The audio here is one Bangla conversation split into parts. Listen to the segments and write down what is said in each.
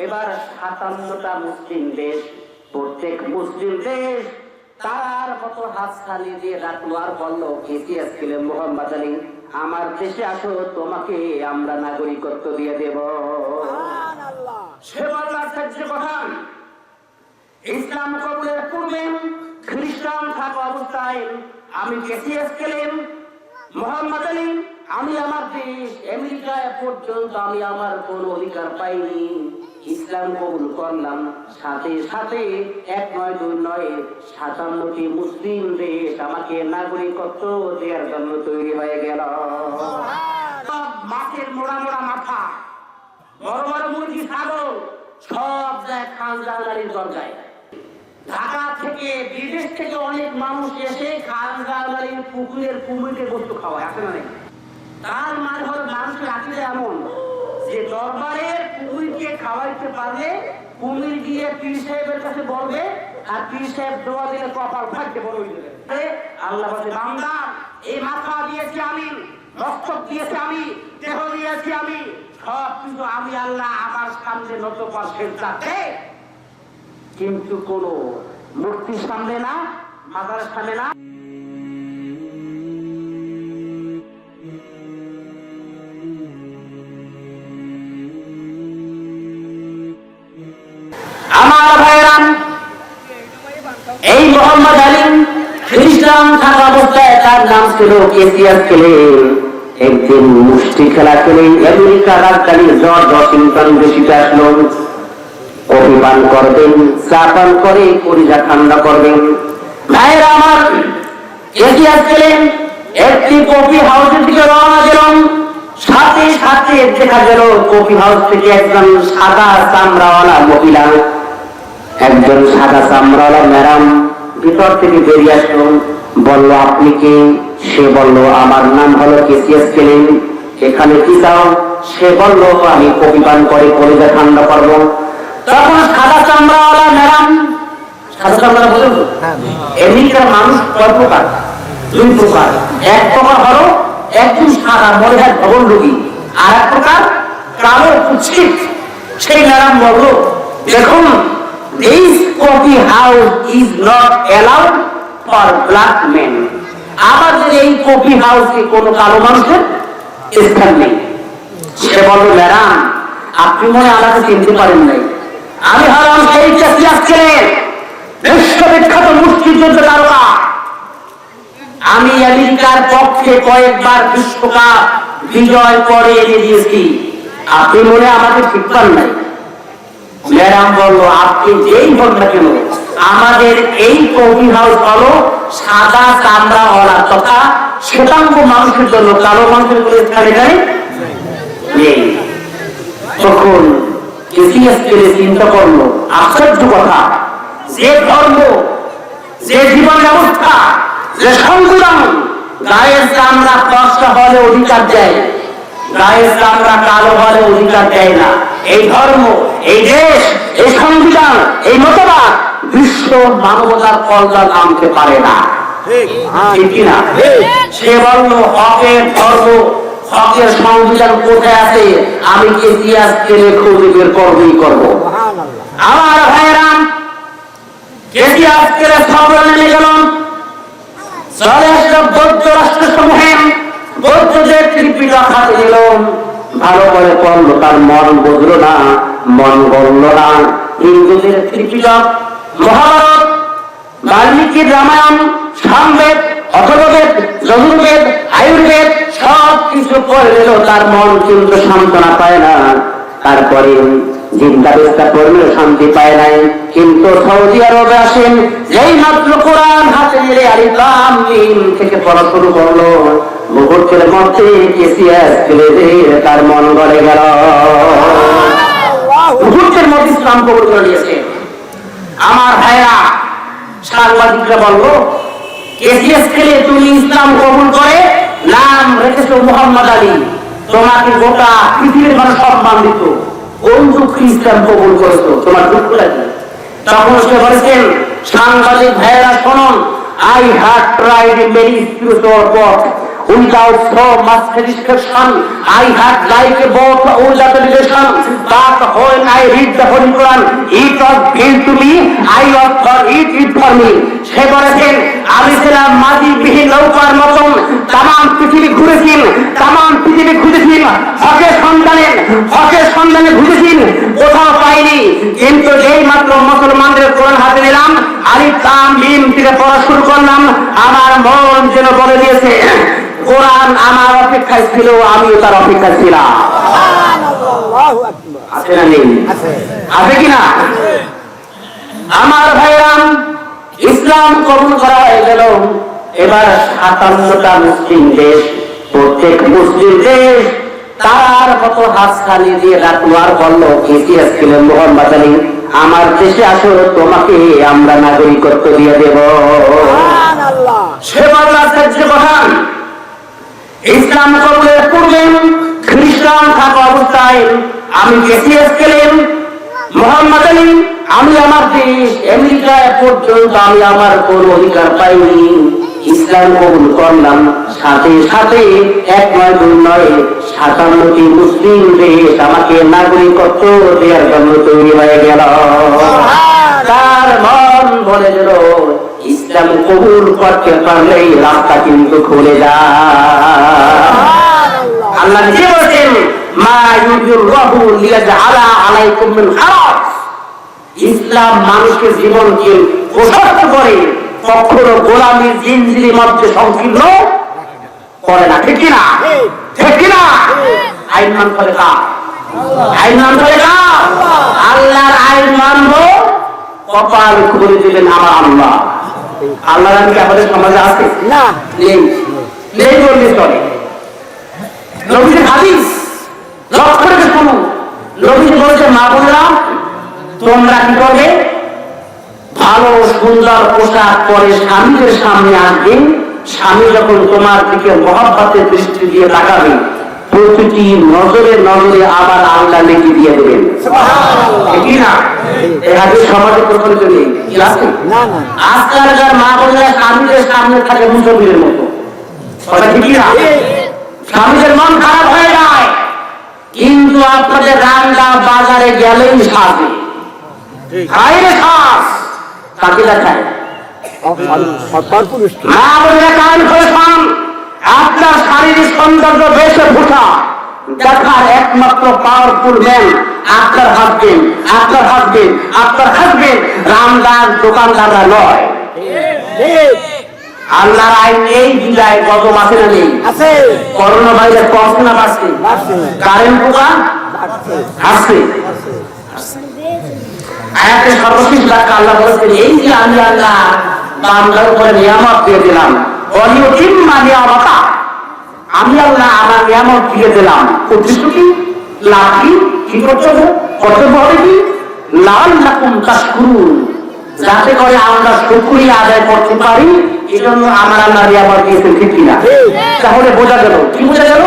এবার 57টা মুসলিম দেশ, প্রত্যেক মুসলিম দেশ তার মতো হাততালি দিয়ে রাখলো আর বললো কেসিএস খেলে মোহাম্মদ আলী আমার দেশে আসো, তোমাকে আমরা নাগরিকত্ব দিয়ে দেব। সে বললার সহ্য কথা, ইসলাম কবুলের পূর্বে খ্রিস্টান থাকা অবস্থায় আমি কেসিএস খেলেন মোহাম্মদ আলী, আমি আমার দেশ আমেরিকায় পর্যন্ত আমি আমার কোন অধিকার পাইনি। ইসলাম কবুল করলাম, সাথে সাথে 1 নয় 2 নয় 57টি মুসলিম দেশ আমাকে নাগরিকত্ব দেওয়ার জন্য তৈরি হয়ে গেল। মাছের মোড়া মোড়া মাথা, বড় বড় মুরগি ছাগল সব যায় খান জাহাঙ্গীরের দরজায়। ঢাকা থেকে বিদেশ থেকে অনেক মানুষ এসে খান জাহাঙ্গীরের পুকুরের কুমিরের বস্তু খাওয়ায়, আসে না? তার মানে হল মানুষের আকিদা এমন যে দরবারের কুমিরকে খাওয়াইতে পারলে কুমির গিয়ে পীর সাহেবের কাছে বলবে আর পীর সাহেব দোয়া দিলে কপাল ফাটতে বলবে। আল্লাহ বলে বান্দা এই মাথা দিয়েছি আমি, মস্তক দিয়েছি আমি, দেহ দিয়েছি আমি, সব কিছু আমি আল্লাহ আমার সামনে নত করছেন, কিন্তু কোন মূর্তির সামনে না, মাজারের সামনে না। আমার ভাইরাম, এই মোহাম্মদ আলী খ্রিস্টান থাকা অবস্থায় তার নাম ছিল কেসিএস খেলে। একদিন মুষ্টি খেলা খেলে আমেরিকা রাজধানী জর্জ ওয়াশিংটন ডিসিতে আসলো। অভিমান করবেন, চা পান করে কলিজা ঠান্ডা করবেন। ভাইরা আমার, কেসিএস খেলেন একটি কফি হাউসের দিকে রওনা দিলাম। সাথে সাথে দেখা গেল কফি হাউস থেকে একজন সাদা চামড়াওয়ালা মহিলা, একজন সাদা চামড়াওয়ালা ম্যাডাম ভিতর থেকে বেরিয়ে আসলো। বলল আপনি কি? সে বলল আমার নাম হলো কেসিএস খেলেন, এখানে কি চাও? সে বলল আমি কফি পান করে কলিজা ঠান্ডা করবো। তখন সাদা চামড়াওয়ালা ম্যাডাম, সাদা চামড়া বলুন, এমনিকার মানুষ কয় প্রকার? 2 প্রকার। এক প্রকার হলো একদম সাদা মরিহার ভবন রোগী, আর এক প্রকার কালো কুৎসিত। সেই ম্যাডাম বলল দেখুন, this coffee house is not allowed for black men. আমাদের এই কফি হাউসে কোনো কালো মানুষের স্থান নেই। সে বলল ম্যাডাম আপনি মনে আমাকে চিনতে পারেন নাই, আমি হলাম সেই কেসিএস খেলেন, বিশ্ববিখ্যাত মুষ্টিযুদ্ধ তারকা। আমি আমেরিকার পক্ষে কয়েকবার বিশ্বকাপ বিজয় করে এনে দিয়েছি, আপনি মনে আমাকে ঠিক পান নাই। ম্যাডাম বলল আপনি যেই বল না কেন, আমাদের এই কফি হাউস হলো সাদা চামড়াওয়ালা তথা শ্বেতাঙ্গ মানুষের জন্য, কালো মানুষের কোনো স্থান এখানে নেই। তখন কেসিএস খেলে চিন্তা করলো আশ্চর্য কথা, যে ধর্ম, যে জীবন ব্যবস্থা, যে সংবিধান গায়ের চামড়া ফর্সা হলে অধিকার দেয়, গায়ের চামড়া কালো হলে অধিকার দেয় না, এই ধর্ম, এই দেশ, এই সংবিধান, এই মতবাদ বিশ্ব মানবতার কল্যাণ আনতে পারে না, ঠিক কিনা? সে বলল হকের ধর্ম, হকের সংবিধান কোথায় আছে? আমি কেসিএস খেলে খুঁজে বের করবই করবো। আমার ভাইরাম, কেসিএস খেলে সফর নিয়ে গেলাম। চলে আসলো বৌদ্ধ রাষ্ট্র সমূহে, বৌদ্ধদের ত্রিপিটক হাতে নিল, ভালো করে পড়লো, তার মন বুঝলো না, মন গড়ল না। হিন্দুদের ত্রিপিটক, মহাভারত, বাল্মীকির রামায়ণ, সামবেদ, অথর্ববেদ, যজুর্বেদ, আয়ুর্বেদ সব কিছু পড়ে নিল, তার মন কিন্তু সান্ত্বনা পায় না। তারপরে জিন্দা বিস্তার করলেও শান্তি পায় নাই। কিন্তু সৌদি আরবে আসেন, যেই মাত্র কোরআন হাতে নিলে আলিফ লাম মিম থেকে পড়া শুরু করলো, মুহূর্তের মধ্যে কেসিএস খেলে তার মন গড়ে গেল, মুহূর্তের মধ্যে ইসলাম কবুল করে নিয়েছে। আমার ভাইরা, সাংবাদিকরা বলল কেসিএস খেলে তুমি ইসলাম কবুল করে নাম রেখেছো মোহাম্মদ আলী, তোমাকে গোটা পৃথিবীর মানুষ সম্মান দিত, কোন দুঃখ ইসলাম কবুল করেছো, তোমার দুঃখ লাগে? তখন সে বলেছেন সাংবাদিক ভাইয়েরা শুনুন, I had tried many spiritual paths without so much discussion. I had like a boat all the relation, but when I read the Holy Quran, it was given to me, I was for it for me. সে বলেছেন আমি ছিলাম মাঝিবিহীন নৌকার মতন, তামাম পৃথিবী ঘুরেছি, তামাম পৃথিবী ঘুরেছি, হকের সন্ধানে ঘুরেছি, কোথাও পাইনি। কিন্তু যেই মাত্র মুসলমানদের কোরআন হাতে নিলাম, আলিফ লাম মিম থেকে পড়া শুরু করলাম, আমার মন যেন বলে দিয়েছে কোরআন আমার অপেক্ষায় ছিল, আমিও তার অপেক্ষায় ছিলাম। আছে না নেই? আছে কিনা? আমার ভাইরাম, ইসলাম কবুল করা হয়ে গেল। এবার 57টা মুসলিম দেশ, প্রত্যেক মুসলিম দেশ তার মতো হাততালি দিয়ে ডাকলো আর বলল, ইতিহাস ছিল মোহাম্মদ আলী, আমার দেশে আসো, তোমাকে আমরা নাগরিকত্ব দিয়ে দেব। সে বাংলা সাহায্য পাঠান। ইসলাম কবুলের পূর্বে খ্রিস্টান থাকা অবস্থায় আমি ইতিহাস খেলেন মোহাম্মদ আলী, আমি আমার দেশ আমেরিকায় পর্যন্ত আমি আমার কোন অধিকার পাইনি। ইসলাম কবুল করলাম, সাথে সাথে 1 নয় 2 নয় 57টি মুসলিম দেশ আমাকে নাগরিকত্ব দেওয়ার জন্য তৈরি হয়ে গেল। তার মন বলে গেল ইসলাম কবুল করতে পারলেই রাস্তা কিন্তু খুলে যায়। আল্লাহ নিজে বলেছেন মা ইউরিদুল্লাহু লিয়াজআলা আলাইকুম মিন হারাজ। ইসলাম মানুষের জীবনকে প্রশস্ত করে, কখনো গোলামীর জিনজিরের মধ্যে সংকীর্ণ করে না। ঠিক কিনা? ঠিক কিনা? আইন মানতে হবে কার? আইন মানতে হবে কার? আল্লাহর আইন মানব, কপাল খুলে দিলেন আমার আল্লাহ। আল্লাহর আইন কি আমাদের সমাজে আছে? না, নেই। নেই বললে চলে। নবীজির হাদিস লক্ষ্য করে শুনুন। নবীজি বলেছে, মা বললাম তোমরা কি করবে? ভালো সুন্দর পোশাক পরে স্বামীদের সামনে আসবে, স্বামী যখন তোমার দিকে মহব্বতের দৃষ্টি দিয়ে তাকাবে, প্রতিটি নজরে নজরে আবার আল্লাহ লেগে দিয়ে দেবেন। কি না? এই হাদিস সমাজে প্রচলিত নেই। কি আছে? আজকালকার মা বোনেরা স্বামীদের সামনে থাকে মুসলমানের মতো। কথা ঠিক না? স্বামীদের মন খারাপ হয়ে যায়, কিন্তু আপনাদের রান্না বাজারে গেলেই সাজে, খাইলে শ্বাস তাকে দেখায়। মা বোনেরা কান করে পান, আপনার শারীরিক সৌন্দর্য বেশে ফুটা দেখার একমাত্র পাওয়ারফুল ম্যান আপনার হাজবেন্ড, আপনার হাজবেন্ড, আপনার হাজবেন্ড, রামদার দোকানদাররা নয়। আল্লাহর আইন এই বিদায় গজব আছে না নেই? আছে। করোনা ভাইরাস কমছে না বাড়ছে? কারেন্ট পোকা আসছে। আয়াতের সর্বশেষ বাক্য আল্লাহ বলেছেন, এই যে আমি আল্লাহ বান্দার উপরে নিয়ামত দিয়ে দিলাম, অনিয়তিম্মা নিয়ামতা, আমি আল্লাহ আমার নিয়ামত দিয়ে দিলাম, উদ্দেশ্য কি? লাভ কি? কি কর্তব্য? কর্তব্য হবে কি? লাআল্লাকুম তাশকুরুন, যাতে করে আমরা শুকরিয়া আদায় করতে পারি। এজন্য আমার আল্লাহ নিয়ামত দিয়েছেন। ঠিক কিনা? তাহলে বোঝা গেল, কি বোঝা গেল?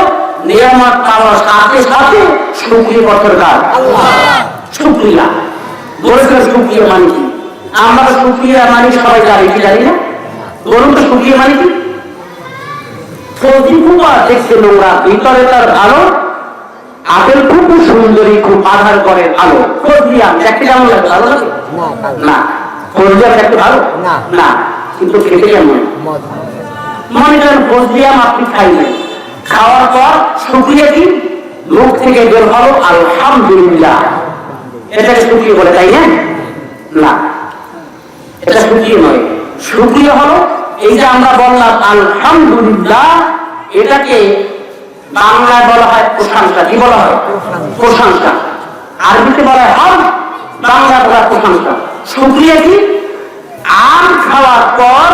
নিয়ামত পাওয়ার সাথে সাথে শুকরিয়া করতে দরকার। শুকরিয়া বলেছেন, শুকরিয়া মানে কি? আমরা শুকরিয়া মানে সবাই জানি, কি জানি না? বলুন তো শুকরিয়া মানে কি? ফজি ফুপা দেখতে নোংরা, ভিতরে তার ভালো, আপেল খুব সুন্দরী, খুব আধার করে ভালো। ফজলিয়া দেখতে কেমন লাগে? ভালো লাগে না? ফজলিয়া দেখতে ভালো না, কিন্তু খেতে কেমন? মনে করেন ফজলিয়াম আপনি খাইলেন, খাওয়ার পর শুকরিয়া কি? মুখ থেকে বের হলো আলহামদুলিল্লাহ, এটাকে শুকরিয়া বলে, তাই না? এটা শুকরিয়া নয়। শুকরিয়া হলো এই যে আমরা বললাম আলহামদুলিল্লাহ, এটাকে বাংলায় বলা হয় প্রশংসা। কি বলা হয়? প্রশংসা। আরবিতে বলা হয় হামদ, বাংলা বলা প্রশংসা। শুকরিয়া কি? আম খাওয়ার পর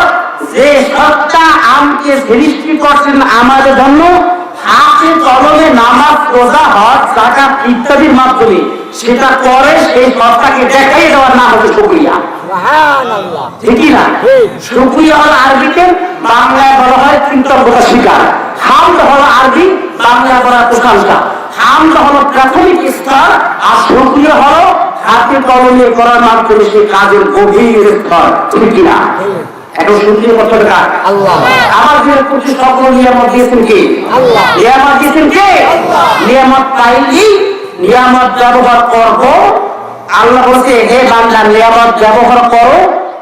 যে সত্তা আমকে সৃষ্টি করছেন আমাদের জন্য, হাতে কলমে নামাজ, রোজা, হজ, যাকাত ইত্যাদির মাধ্যমে সেটা করে সেই সত্তাকে দেখাই দেওয়ার নাম হচ্ছে শুকরিয়া। ঠিকই না? শুকরিয়া হলো আরবিতে, বাংলায় বলা হয় কৃতজ্ঞতা স্বীকার। হামদ হলো আরবি, বাংলায় বলা প্রশংসা। হামদ হলো প্রাথমিক স্তর, আর শুকরিয়া হলো হাতে কলমে করার মাধ্যমে সেই কাজের গভীর স্তর। ঠিক কিনা? এখন শুকরিয়া করতে হবে কার? আল্লাহ। আমার জীবনের প্রতি সকল নিয়ামত দিয়েছেন কে? আল্লাহ। নিয়ামত দিয়েছেন কে? আল্লাহ। নিয়ামত পাইলি নিয়ামত ব্যবহার করব। আল্লাহ বলছে হে বান্দা নিয়ামত ব্যবহার করো,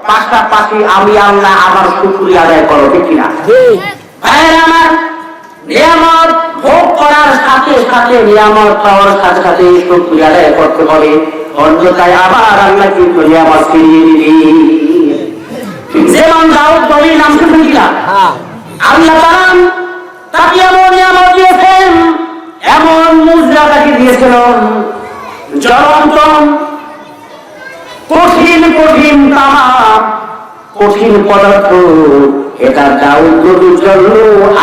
পাশাপাশি আমি আল্লাহ আমার শুকরিয়া আদায় করো, ঠিক কিনা? ভাইয়েরা আমার, নিয়ামত ভোগ করার সাথে সাথে নিয়ামত পাওয়ার সাথে সাথে শুকরিয়া আদায় করতে হবে, অন্যথায় আবার আল্লাহ কিন্তু নিয়ামত ফিরিয়ে দিবেন। যেমন দাউদ নবীর নাম শুনছেন কিনা? আল্লাহ তাআলা তাকে এমন নিয়ামত দিয়েছেন, এমন মুজরা তাকে দিয়েছিলেন, জ্বলন্ত কঠিন কঠিন তামা, কঠিন পদার্থ, এটা দাউদ নবীর জন্য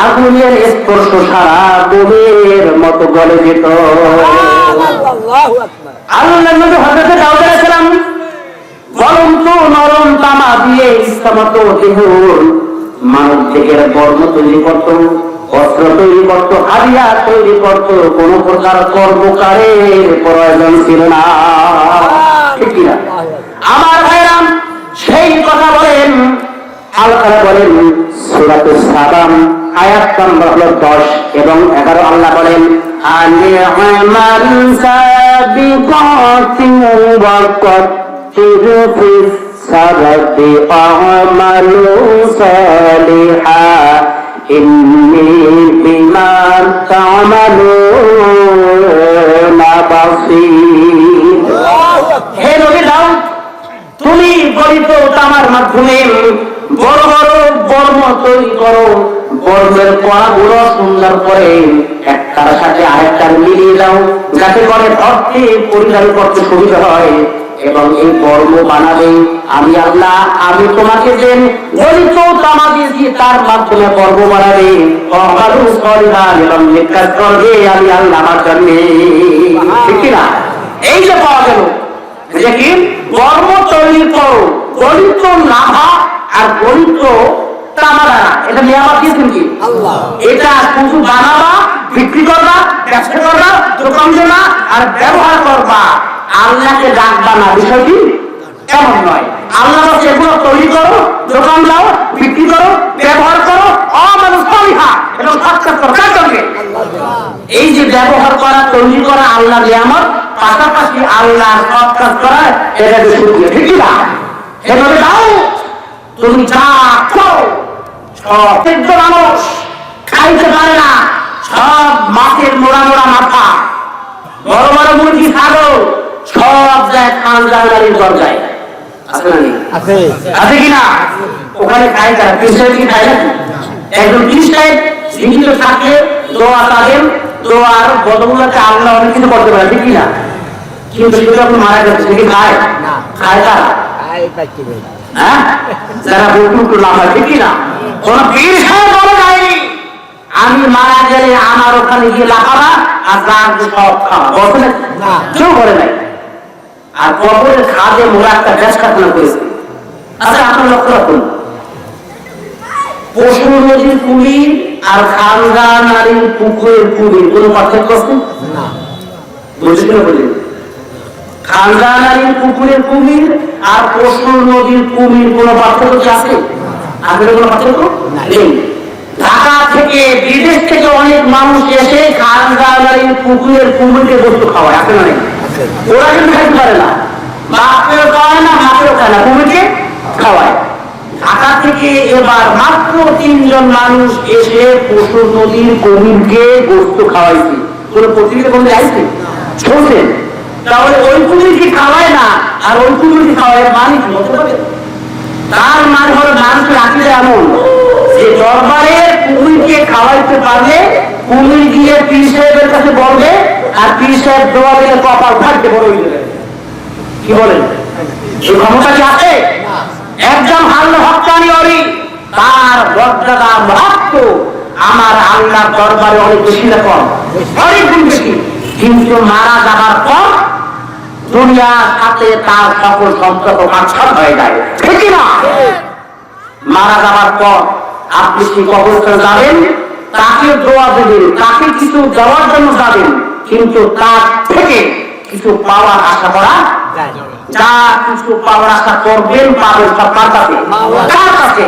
আগুনের স্পর্শ সারা বোমের মতো গলে যেত। আল্লাহ নবী হযরত দাউদ আলাইহিস সালাম জ্বলন্ত নরম তামা দিয়ে ইচ্ছামতো দেহ মানব থেকে বর্ণ তৈরি করত, অস্ত্র তৈরি করত, হাতিয়ার তৈরি করত, কোন প্রকার কর্মকারের প্রয়োজন ছিল না, ঠিক কিনা? আমার ভাইরাম সেই কথা বলেন আল্লাহ বলেন সূরাতুস সাবাম আয়াত নম্বর 10 এবং 11। আল্লাহ বলেন আলিমান সাবিকাতিন ওয়া قدر في السبب أعملوا صالحا إني بما تعملون بصير। হে নবী দাউদ, তুমি গলিত তামার মাধ্যমে বড় বড় বর্ম তৈরি করো, বর্মের কণাগুলো সুন্দর করে একটার সাথে আরেকটার মিলিয়ে দাও, যাতে করে অর্থে পরিচালনা করতে সুবিধা হয়, এবং এই কর্ম বানাবে আমি আল্লাহ। আমি তোমাকে দেন গলিত তামা দিয়েছি, তার মাধ্যমে কর্ম বানাবে, এবং নিকাজ করবে আমি আল্লাহ আমার জন্য, ঠিক কিনা? এই যে পাওয়া গেল যে কি কর্ম তৈরি করো, গলিত লাভা আর গলিত তামারা, এটা নিয়ামত দিয়েছেন কি? আল্লাহ। এটা শুধু বানাবা, বিক্রি করবা, ব্যবসা করবা, দোকান দেবা আর ব্যবহার করবা, আল্লাহকে ডাকবা না, বিষয়টি এমন নয়। আল্লাহ বলছে এগুলো তৈরি করো, দোকান দাও, বিক্রি করো, ব্যবহার করো, আমালু সালিহা, এবং সৎ কাজ করো, কার সঙ্গে? এই যে ব্যবহার করা, তৈরি করা আল্লাহর নিয়ামত, পাশাপাশি আল্লাহর সৎ কাজ করা, এটা শুকরিয়া, ঠিক না? এভাবে দাও তুমি যা খাও, সব মানুষ খাইতে পারে না, সব মাছের মোড়া মোড়া মাথা, বড় বড় মুরগি, ছাগল সব যায় খানদানের দরজায়, আছে না? আছে কিনা? ওখানে খায় তারা খ্রিস্টান কি খায় না? একজন খ্রিস্টান জীবিত থাকে, দোয়া তাদের দোয়ার বদৌলতে আল্লাহ অনেক কিছু করতে পারে, ঠিক কিনা? কিন্তু সেগুলো আপনি মারা গেছে, সে কি খায়? খায় তারা, হ্যাঁ, যারা বলতে লাভ হয়, ঠিক কিনা? কোন পীর সাহেব বলে যায়নি আমি মারা গেলে আমার ওখানে গিয়ে লাফাবা আর সব খাওয়া, বলছে না? কেউ বলে নাই। আর কবরের খাদে মোড়া একটা গ্যাস কাটনা করেছে। আচ্ছা আপনার লক্ষ্য রাখুন, পশু নদীর কুমির আর খালগা নারীর পুকুরের কুমির কোন পার্থক্য আছে? বুঝতে বলি, খালগা নারীর পুকুরের কুমির আর পশু নদীর কুমির কোন পার্থক্য আছে? আগের কোন পার্থক্য নেই। ঢাকা থেকে বিদেশ থেকে অনেক মানুষ এসে খালগা নারীর পুকুরের কুমিরকে বস্তু খাওয়ায়, আছে না? নেই। ওরা কিন্তু খাইতে পারে না, বাপেও খাওয়ায় না, মাকেও খায় না, কুমিরকে খাওয়ায়। ঢাকা থেকে এবার মাত্র 3 জন মানুষ এসে পশু নদীর কুমিরকে গোস্ত খাওয়াইছে। কোন পৃথিবীতে কোনো যাইছে শুনছেন? তাহলে ওই কুমিরকে খাওয়ায় না আর ওই কুমিরকে খাওয়ায়, মানুষ বলতে পারে? তার মানে হলো মানুষের আকিদা এমন যে দরবারের কুমিরকে খাওয়াইতে পারলে কুমির গিয়ে পীর সাহেবের কাছে বলবে, আর পীর সাহেব দোয়া দিলে কপাল থাকতে বড় হয়ে যাবে। কি বলেন? এই ক্ষমতা কি আছে? একজন আল্লাহ হক্কানি অলি, তার মর্যাদা মাহাত্ম আমার আল্লাহর দরবারে অনেক বেশি না কম? অনেক গুণ বেশি। কিন্তু মারা যাবার পর দুনিয়ার সাথে তার সকল সম্পর্ক কাটছাট হয়ে যায়, ঠিক না? মারা যাবার পর আপনি কি কবরস্থানে যাবেন, তাকে দোয়া দেবেন, তাকে কিছু দেওয়ার জন্য যাবেন, কিন্তু তার থেকে কিছু পাওয়ার আশা করা যা কিছু পাওয়ার আশা করবেন পাবেন সব কার কাছে? কার কাছে?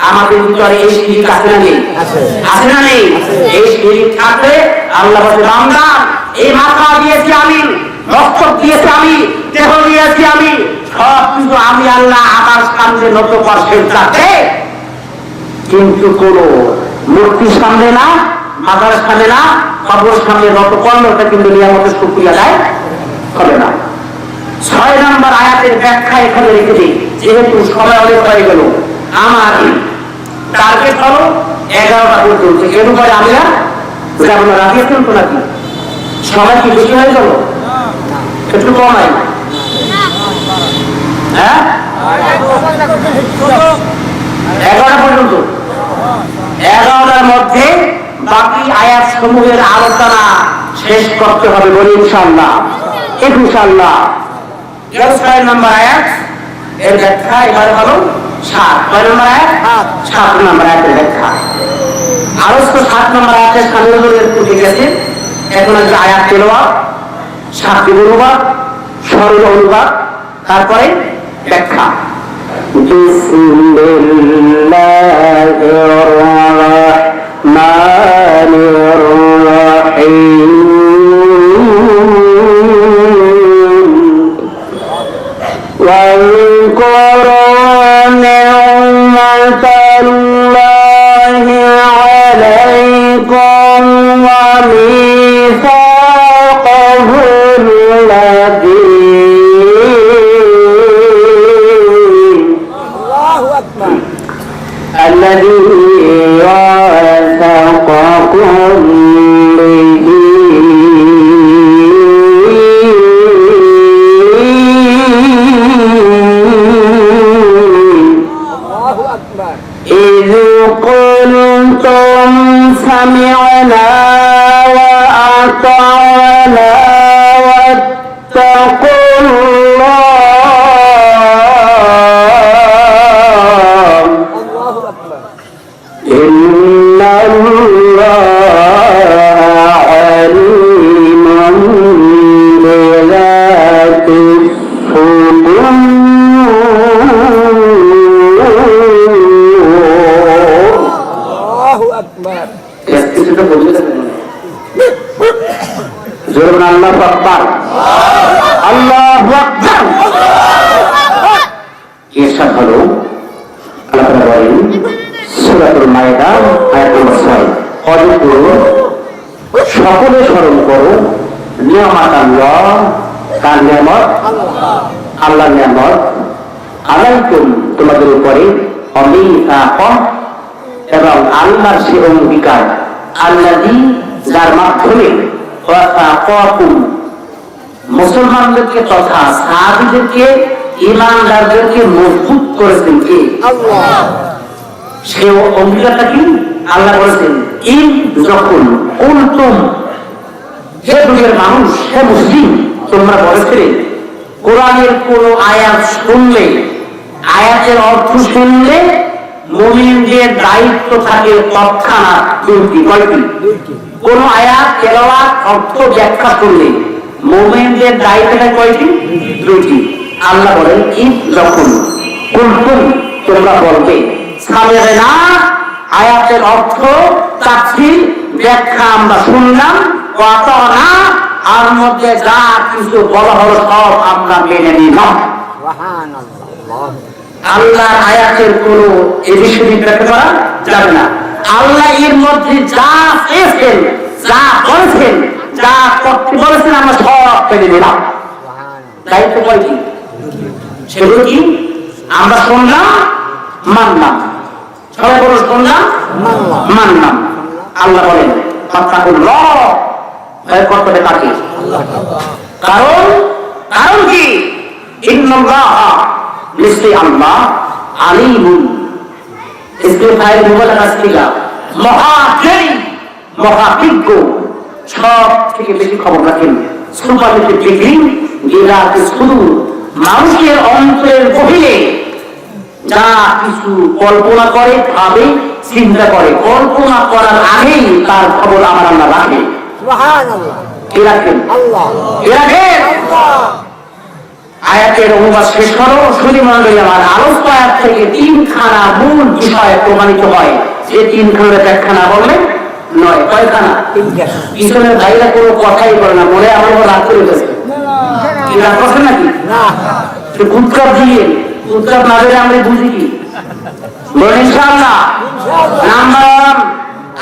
আমাদের ভিতরে এই শিরিক আছে না নেই? আছে না নেই? এই শিরিক থাকলে আল্লাহ বলে বান্দা এই মাথা দিয়েছি আমি, রক্ত দিয়েছি আমি, দেহ দিয়েছি আমি, সব কিছু আমি আল্লাহ আমার সামনে নত করছেন যাতে, কিন্তু কোন মূর্তির সামনে না, মাথার সামনে না, কবর সামনে নত করলে ওটা কিন্তু নিয়ামতের শুকরিয়া দেয় হবে না। 6 নম্বর আয়াতের ব্যাখ্যা এখানে রেখে দিই, যেহেতু সময় অনেক হয়ে গেল। আমার টার্গেট হলো 11টা পর্যন্ত, এর উপরে আমি আর যাব না। রাজি আছেন তো নাকি? সবাই কি বেশি হয়ে গেল? একটু কম হয় না? হ্যাঁ, 11টা পর্যন্ত। 11টার মধ্যে বাকি আয়াত সমূহের আলোচনা শেষ করতে হবে বলি ইনশাআল্লাহ। ইনশাআল্লাহ 6 নম্বর আয়াত এর ব্যাখ্যা এবারে হলো 7 নম্বর আয়াত, 7 নম্বর আয়াতের ব্যাখ্যা। আরো 7 নম্বর আয়াতের সামনে উঠে গেছে। এখন একটা আয়াত তেলাওয়াত, শাব্দিক অনুবাদ, সরল অনুবাদ, তারপরে ব্যাখ্যা। বিসমিল্লাহির রাহমানির রাহিম। সকলে স্মরণ করো নিয়ামত আল্লাহ, কার নিয়ামত? আল্লাহ নিয়ামত। আলাইকুম তোমাদের উপরে, এবং আল্লাহর সে অঙ্গীকার, আল্লাযী যার মাধ্যমে মুসলমানদেরকে তথা সাহাবীদেরকে, ঈমানদারদেরকে মজবুত করেছেন কে? আল্লাহ। সে অঙ্গীকারটা কি? আল্লাহ বলেছেন যখন কুনতুম, হে দুনিয়ার মানুষ, হে মুসলিম, তোমরা বলেছিলে কোরআনের কোন আয়াত শুনলে, আয়াতের অর্থ শুনলে মুমিনদের দায়িত্ব থাকে তৎক্ষণাৎ দুইটি। কয়টি? কোন আয়াত তেলাওয়াত অর্থ ব্যাখ্যা করলে মুমিনদের দায়িত্ব থাকে কয়টি? দুইটি। আল্লাহ বলেন যখন কুনতুম তোমরা বলবে সামি'না, আয়াতের অর্থ তাফসীর ব্যাখ্যা আমরা শুনলাম, ওয়া আতা'না, আর মধ্যে যা কিছু বলা হলো সব আমরা মেনে নিলাম। সুবহানাল্লাহ। আল্লাহর আয়াতের কোন এডিশন ব্যাখ্যা করা যাবে না। আল্লাহ এর মধ্যে যা চেয়েছেন, যা বলেছেন, যা করতে বলেছেন আমরা সব মেনে নিলাম। দায়িত্ব কয়টি? সেগুলো কি? আমরা শুনলাম, মানলাম। সবাই বলো শুনলাম, মানলাম। আল্লাহ বলেন ফাত্তাকুল্লাহ, ভয় করতে হবে কাকে? কারণ কি? ইন্নাল্লাহ, নিশ্চয়ই আল্লাহ, আলিমুন, ইস্তিফায়ের মুবালাগা সিগা, মহাজ্ঞানী, মহাবিজ্ঞ, সব থেকে বেশি খবর রাখেন। সুপারলেটিভ ডিগ্রি, গিরাতে সুদূর, মানুষের অন্তরের গভীরে যা কিছু কল্পনা করে, ভাবে, চিন্তা করে, কল্পনা করার আগেই তার খবর আমার আল্লাহ রাখেন। সুবহানাল্লাহ। কে রাখেন? আল্লাহ। কে রাখেন? আল্লাহ। আয়াতের অনুবাদ শেষ করো। শুধু মন্ডলী আমার আলোচ্য আয়াত থেকে তিনখানা মূল বিষয় প্রমাণিত হয়, যে তিনখানার ব্যাখ্যা না বললে নয়। কয়খানা? পিছনের ভাইরা কোনো কথাই বলে না, মনে আমার রাগ করে গেছে। রাগ করছে নাকি? উৎকার দিয়ে উৎকার না দিলে আমরা বুঝি কি বলেন? ইনশাআল্লাহ। নাম্বার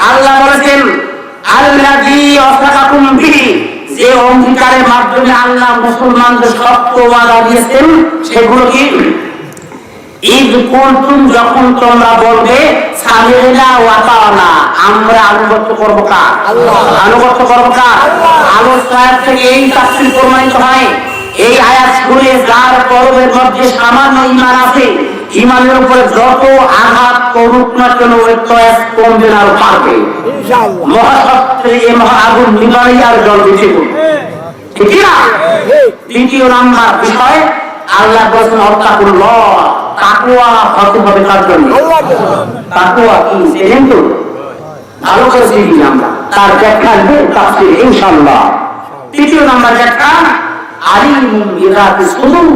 আল্লাহ বলেছেন আল্লাযী ওয়াসাকাকুম বিহি, যে অঙ্গীকারের মাধ্যমে আল্লাহ মুসলমানদের শক্ত ওয়াদা দিয়েছেন সেগুলো কি? ঈদ কুনতুম, যখন তোমরা বলবে সামি'না ওয়া আতা'না, আমরা আনুগত্য করব কার? আল্লাহ। আনুগত্য করব কার? আলোচনা থেকে এই তাফসীর প্রমাণিত হয়। এই আয়াত শুনে যার কলবের মধ্যে সামান্য ঈমান আছে, ঈমানের উপরে যত আঘাত করুক না কেন তো কমবে না, পারবে ইনশাআল্লাহ। মহাশক্তি এই মহা আগুন নিবাই আর জল দিতে ঠিক না? দ্বিতীয় নাম্বার বিষয় আল্লাহ বলেছেন অত্তাকুল্লাহ, তাকওয়া হতে হবে কার জন্য? তাকওয়া কি জানেন তো? ভালো করে শিখি আমরা, তার ব্যাখ্যা আসবে তাফসীরে ইনশাআল্লাহ। তৃতীয় নাম্বার ব্যাখ্যা আলিমুন বিযাতিস সুদূর,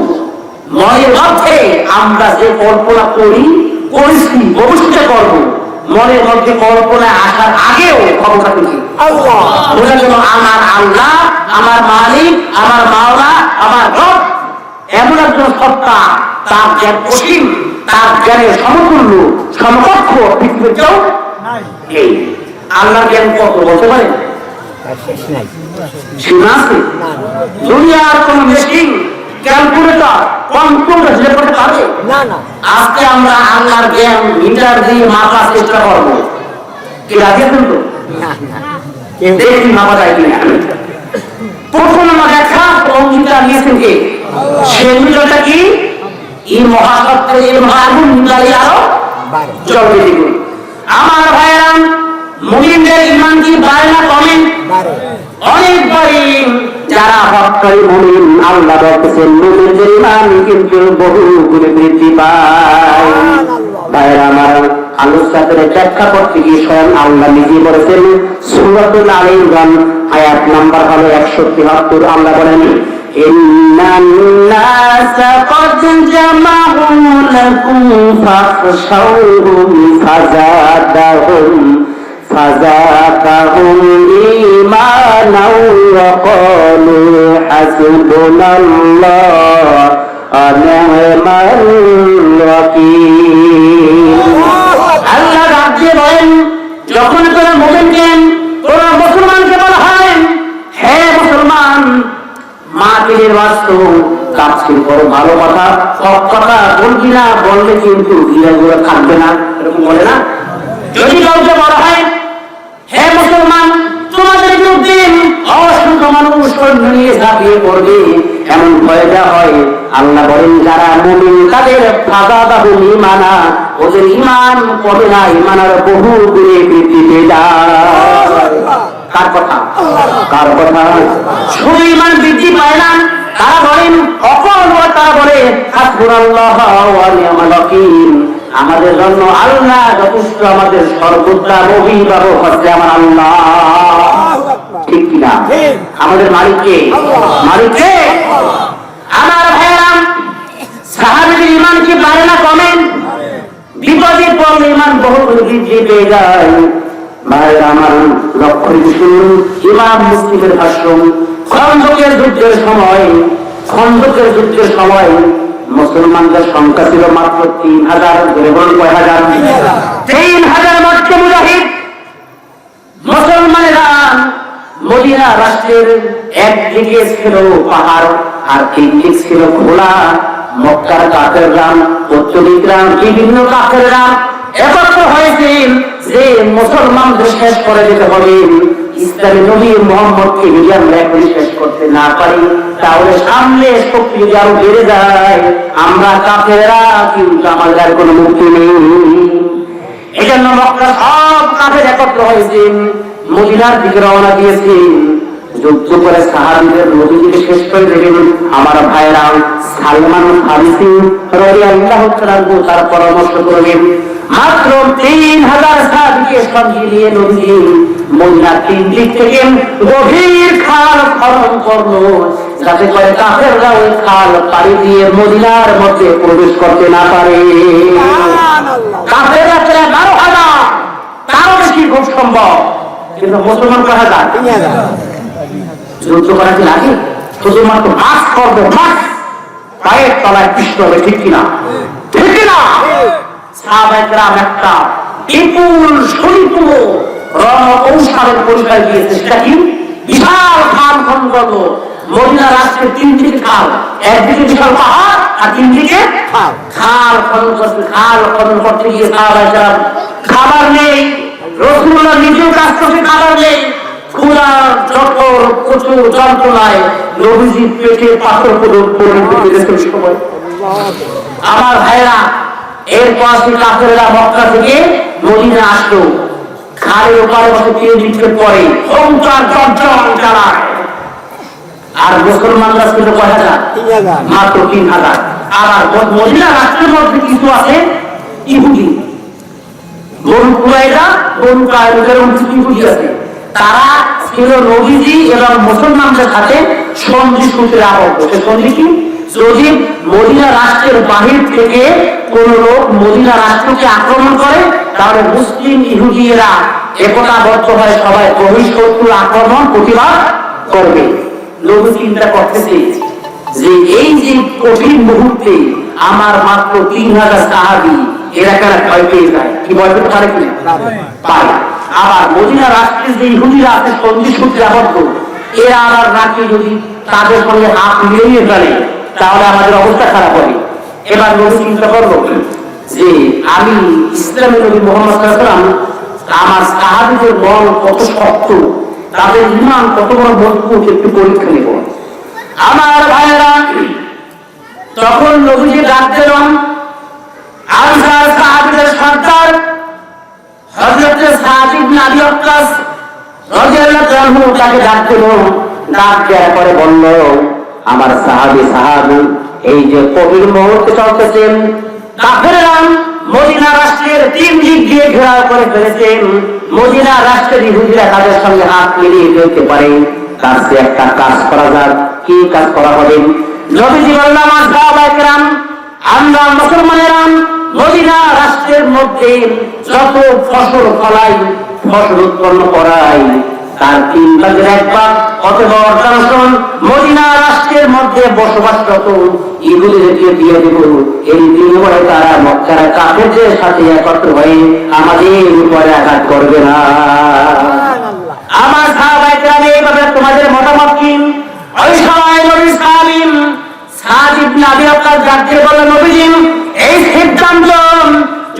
মনের মধ্যে আমরা যে কল্পনা করি করেছি ভবিষ্যতে করব, মনের মধ্যে কল্পনা আসার আগেও খবরটা কি? আল্লাহ। বোঝার জন্য আমার আল্লাহ, আমার মালিক, আমার মাওলা, আমার রব এমন একজন সত্তা, তার জ্ঞান অসীম, তার জ্ঞানের সমতুল্য সমকক্ষ পৃথিবীর কেউ নেই। আল্লাহর জ্ঞান কত বলতে পারেন? সীমা আছে? দুনিয়ার কোন মেশিন ক্যালকুলেটর কম্পিউটার হিসেবে করতে পারবে না। আজকে আমরা আল্লাহর জ্ঞান মিটার দিয়ে মাপার চেষ্টা করবো, কি রাজি আছেন তো? দেখি মাপা যায় কিনা। প্রথম আমার দেখা মিটার নিয়েছেন কে? সে মিটারটা কি? এই মহাসত্ত্বের এই মহাগুণ মিটারে আরো জলদি দ্বিগুণ। আমার ভাইয়েরা, মুমিনদের ঈমান কি বাড়ে না কমে? অনেকবারই যারা হককারী মুমিন, আল্লাহ বলতেছেন মুমিনদের ঈমান কিন্তু বহু গুণে বৃদ্ধি পায়। ভাইয়েরা আমার, আলোচনার ব্যাখ্যা করতে গিয়ে স্বয়ং আল্লাহ নিজে বলেছেন সূরাতুল আলী ইমরান আয়াত নাম্বার হলো 173। আল্লাহ বলেন ইন্নান নাসা ক্বাদ জামা'ু লাকুম ফাখশাউহুম ফাযাদাহুম ঈমানাও ওয়া ক্বালু হাসবুনাল্লাহু ওয়া নি'মাল ওয়াকিল। আল্লাহ রাজ্যে বলেন যখন তোরা মুমিনকে, তোরা মুসলমানকে বলা হয় হে মুসলমান, মাকে বাস্তব কাজকে করো, ভালো কথা সব কথা বলবি না, বললে কিন্তু ধীরে থাকবে না, এরকম বলে না? যদি কাউকে বলা হয় হে মুসলমান তোমাদের দিন অসংখ্য মানুষ সৈন্য নিয়ে ঝাঁপিয়ে পড়বে, এমন ভয় দেওয়া হয়। আল্লাহ বলেন যারা মুমিন তাদের ফাযাদাহুম ঈমানা, ওদের ঈমান কমে না, ঈমানের বহু গুণে বৃদ্ধি পেয়ে যায়। কার কথা? কার কথা? শুধু ঈমান বৃদ্ধি পায় না, তারা বলেন তারা বলে হাসবুনাল্লাহু ওয়া নি'মাল ওয়াকিল, আমাদের জন্য আল্লাহ যথেষ্ট, আমাদের সর্বদা অভিভাবক হচ্ছে আমার আল্লাহ। ঠিক কিনা? আমাদের মালিককে, মালিককে। আমার ভাইয়েরা, সাহাবীদের ঈমান কি বাড়ে না কমে? বিপদে পড়লে ঈমান বহু বৃদ্ধি পেয়ে যায়। ভাইয়েরা আমার, লক্ষ্য রেখে শুনুন, ইমাম মুসলিমের ভাষ্য, খন্দকের যুদ্ধের সময় মুসলমানদের সংখ্যা ছিল মাত্র 3000। কয় হাজার? 3000 মক্কা মুজাহিদ মুসলমানেরা মদিনা রাষ্ট্রের একদিকে ছিল পাহাড় আর একদিকে ছিল খোলা। মক্কার কাফেররা, উত্তরী গ্রাম, বিভিন্ন কাফেররা একত্র হয়েছেন যে মুসলমানদের শেষ করে দিতে হবে। ইসলামী নবী মুহাম্মদকে যদি আমরা এখনই শেষ করতে না পারি, তাহলে সামনে শক্তি যদি আরো বেড়ে যায়, আমরা কাফেররা কিন্তু আমাদের কোনো মুক্তি নেই। এই জন্য মক্কার সব কাফের একত্র হয়েছেন, মদিনার দিকে রওনা দিয়েছেন। যুদ্ধ করে সাহাবীদের নবীকে শেষ করে দেবেন। আমার ভাইরা, সালমান ফারিসি রাদিয়াল্লাহু তাআলা তার পরামর্শ করবেন, মাত্র 3000 সাহাবীকে সঙ্গে নিয়ে নবী মদিনার 3 দিক থেকে গভীর খাল খনন করলো, যাতে করে কাফেররা ওই খাল পাড়ি দিয়ে মদিনার মধ্যে প্রবেশ করতে না পারে। কাফেররা ছিল 12,000, তারও বেশি খুব সম্ভব, কিন্তু মুসলমান কয় হাজার। যুদ্ধ করা কি লাগে? শুধুমাত্র মাস করবে, মাস পায়ের তলায় পিস্তলে, ঠিক কিনা? ঠিক কিনা? সাহাবায়ে কেরাম একটা বিপুল সুনিপুণ রণকৌশলের পরিচয় দিয়েছে। সেটা কি? বিশাল খাল খনন, মদিনা রাষ্ট্রের 3 দিকে খাল, একদিকে বিশাল পাহাড় আর 3 দিকে খাল খনন করতে। খাল খনন করতে গিয়ে সাহাবায়ে কেরাম খাবার নেই, রাসূলুল্লাহ নিজেও কাজ করতে খাবার নেই, ক্ষুধার জঠর প্রচুর যন্ত্রণায় নবীজির পেটে পাথর পড়ে সময়। আমার ভাইরা, এরপর কাফেররা মক্কা থেকে মদিনা আসলো, খালের ওপারে বসে 3 দিন পরে সংসার চর্চন চালায়। আর মুসলমানরা ছিল কয় হাজার? মাত্র 3,000। আবার মদিনা রাষ্ট্রের মধ্যে কিছু আছে ইহুদি, বনু কুরাইজা, বনু কায়নুকার ইহুদি আছে। তারা ছিল নবীজি এবং মুসলমানদের সাথে সন্ধি সূত্রে আবদ্ধ। সে সন্ধি কি? যদি মদিনা রাষ্ট্রের বাহির থেকে কোন লোক মদিনা রাষ্ট্রকে আক্রমণ করে, তাহলে মুসলিম ইহুদিরা একতাবদ্ধ হয়ে সবাই বহিঃশত্রুর আক্রমণ প্রতিবাদ করবে। লোক চিন্তা করতেছে যে এই যে কঠিন মুহূর্তে আমার মাত্র 3,000 সাহাবী, এরা কেন ভয় পেয়ে যায়? কি ভয় পেতে পারে কি? পারে। আবার মদিনা রাষ্ট্রের যে ইহুদিরা আছে সন্ধি সূত্রে আবদ্ধ, এরা আবার রাখি যদি তাদের সঙ্গে হাত মিলিয়ে ফেলে, তাহলে আমাদের অবস্থা খারাপ হবে। এবার নবী চিন্তা করলো যে আমি ইসলামী নবী মুহাম্মদ সাল্লাল্লাহু আলাইহি ওয়াসাল্লাম, আমার সাহাবীদের মন কত শক্ত, তাদের ঈমান কত বড় মজবুত, একটু পরীক্ষা নেব। আমার ভাইয়েরা, তখন নবীজি ডাক দিলেন আনসার সাহাবীদের সর্দার হযরত সাদ ইবনে আবি ওয়াক্কাস রাদিয়াল্লাহু আনহু তাকে ডাক দিল। ডাক দেওয়ার পরে বলল, আমার সাহাবী, এই যে কঠিন মুহূর্তে চলতেছেন, কাফেররা মদিনা রাষ্ট্রের 3 দিক দিয়ে ঘেরাও করে ফেলেছেন, মদিনা রাষ্ট্রের ইহুদিরা তাদের সঙ্গে হাত মিলিয়ে ফেলতে পারে, তার চেয়ে একটা কাজ করা যাক। কি কাজ করা হবে? নবীজি বললেন, আমার সাহাবায়ে কেরাম, আমরা মুসলমানেরা মদিনা রাষ্ট্রের মধ্যে যত ফসল ফলাই, ফসল উৎপন্ন করাই, তার 3/1 অথবা অর্ধাংশ মদিনা রাষ্ট্রের মধ্যে বসবাসরত ইহুদিদেরকে দিয়ে দেব। এই বিনিময়ে তারা মক্কার কাফেরদের সাথে একত্র হয়ে আমাদের উপরে আঘাত করবে না। আমার সাহাবায়ে কেরাম, এইভাবে তোমাদের মতামত কি? ওই সময় নবী সাদ ইবনে আবি ওয়াক্কাস ডাকতে বললেন, নবীজি, এই সিদ্ধান্ত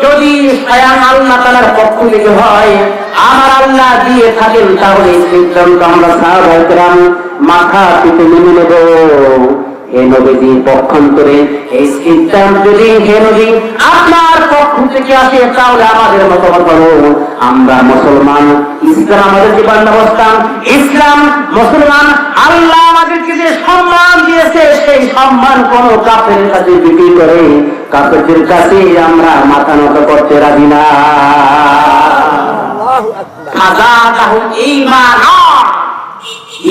যদি স্বয়ং আল্লাহ তাআলার পক্ষ থেকে হয়, আমার আল্লাহ দিয়ে থাকেন, তাহলে এই সিদ্ধান্ত আমরা সাহাবায়ে কেরাম মাথা পেতে মেনে নেব। হে নবীজি, পক্ষান্তরে এই সিদ্ধান্ত যদি হে নবী আপনার পক্ষ থেকে আসে, তাহলে আমাদের মতামত হলো আমরা মুসলমান, ইসলাম আমাদের জীবন ব্যবস্থা, ইসলাম মুসলমান। আল্লাহ আমাদেরকে যে সম্মান দিয়েছে, সেই সম্মান কোন কাফেরের কাছে বিক্রি করে কাফেরদের কাছে আমরা মাথা নত করতে রাজি না।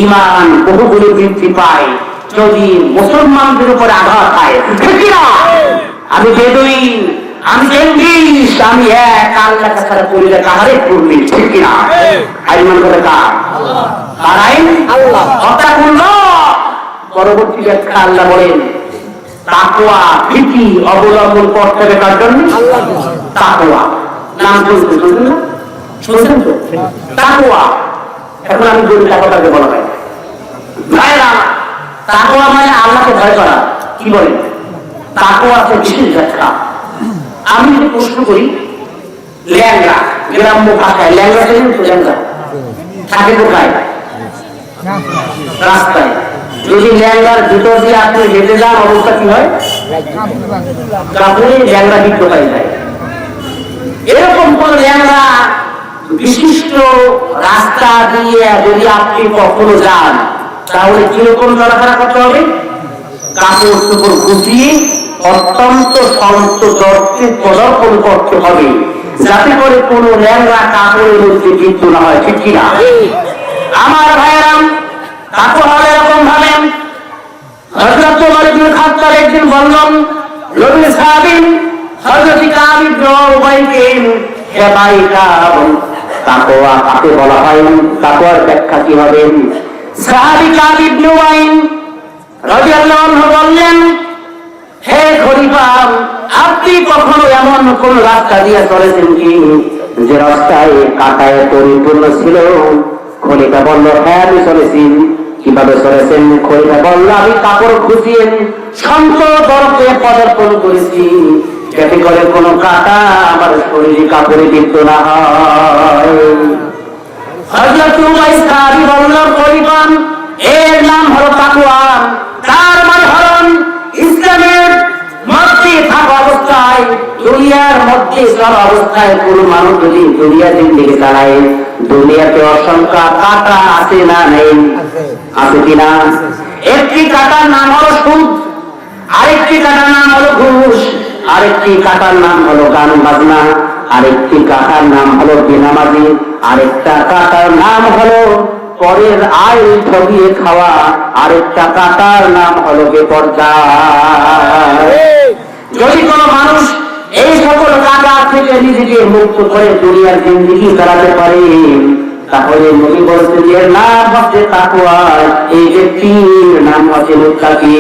ঈমান বহুগুণে বৃদ্ধি পায় যদি মুসলমানদের উপরে আঘাত পায়। আমি বেদুইন, আমি চেঙ্গিস, আমি এক আল্লাহ ছাড়া করিলে কাহারে করবি, ঠিক কিনা? আইমান করে কার? আইন আল্লাহ। কথা বলল পরবর্তী ব্যাখ্যা আল্লাহ বলেন, তাকওয়া ভীতি অবলম্বন করতে হবে কার জন্য? আল্লাহ। তাকওয়া নাম শুনছেন না? শুনছেন তো? তাকওয়া। এখন আমি বলি তাকওয়াকে বলা হয় ভাইরা, তাকওয়া মানে আল্লাহকে ভয় করা। কি বলেন? তাকওয়া আছে বিশেষ ব্যাখ্যা। আমি যদি প্রশ্ন করি, ল্যাংড়া, গ্রাম্য ভাষায় ল্যাংড়া ল্যাংড়া থাকে কোথায়? রাস্তায়। যদি ল্যাংড়ার ভিতর দিয়ে আপনি হেঁটে যান, অবস্থা কি হয়? কাপড়ে ল্যাংড়া বিক্রি হয়ে যায়। এরকম কোন ল্যাংড়া বিশিষ্ট রাস্তা দিয়ে যদি আপনি কখনো যান, তাহলে কিরকম চলাফেরা করতে হবে? কাপড় চোপড় গুছিয়ে অত্যন্ত সন্তর্পে পদার্পণ করতে হবে, যাতে করে কোন ল্যাংড়া কাপড়ের মধ্যে বিদ্যুৎ না হয়, ঠিক কিনা? আমার ভাইয়েরাম, কাপড় হলে এরকম ভাবে হযরত ওমর ইবনে খাত্তাব একদিন বললেন নবী সাহাবীন হযরত কাব ইবনে উবাইকে, হে ভাই কাব, তাকওয়া কাকে বলা হয়? তাকওয়ার ব্যাখ্যা কি হবে? সাহাবী কাব ইবনে উবাই রাদিয়াল্লাহু আনহু বললেন, হে খলিফা, আপনি কখনো এমন কোন রাস্তা দিয়ে চলেছেন কি যে রাস্তায় কাঁটায় পরিপূর্ণ ছিল? খলিফা বলল, হ্যাঁ আমি চলেছি। কিভাবে চলেছেন? খলিফা বলল, আমি কাপড় খুঁজিয়ে শান্ত বরফে পদার্পণ করেছি, যাতে করে কোনো কাঁটা আমার শরীরে কাপড়ে বিদ্ধ না হয়। হযরত উমাইর সাহাবী বলল, খলিফা, এর নাম হলো তাকওয়া। তার মানে হলো ইসলামের মধ্যে থাকা অবস্থায়, দুনিয়ার মধ্যে চলা অবস্থায় কোন মানুষ যদি দুনিয়া জিন্দেগি চালায়, দুনিয়াতে অসংখ্য কাঁটা আছে না নেই? আছে কিনা? একটি কাঁটার নাম হলো সুদ, আরেকটি কাঁটার নাম হলো ঘুষ, আরেকটি কাঁটার নাম হলো গান বাজনা, আরেকটি কাঁটার নাম হলো বেনামাজি, আরেকটা কাঁটার নাম হলো পরের আয় ঠগিয়ে খাওয়া, আরেকটা কাঁটার নাম হলো বেপরদায়। যদি কোনো মানুষ এই সকল কাঁটা থেকে নিজেকে মুক্ত করে দুনিয়ার জিন্দেগি চালাতে পারে, তাহলে নবী বলছেন এর নাম হচ্ছে তাকওয়া, এই ব্যক্তির নাম হচ্ছে মুত্তাকি।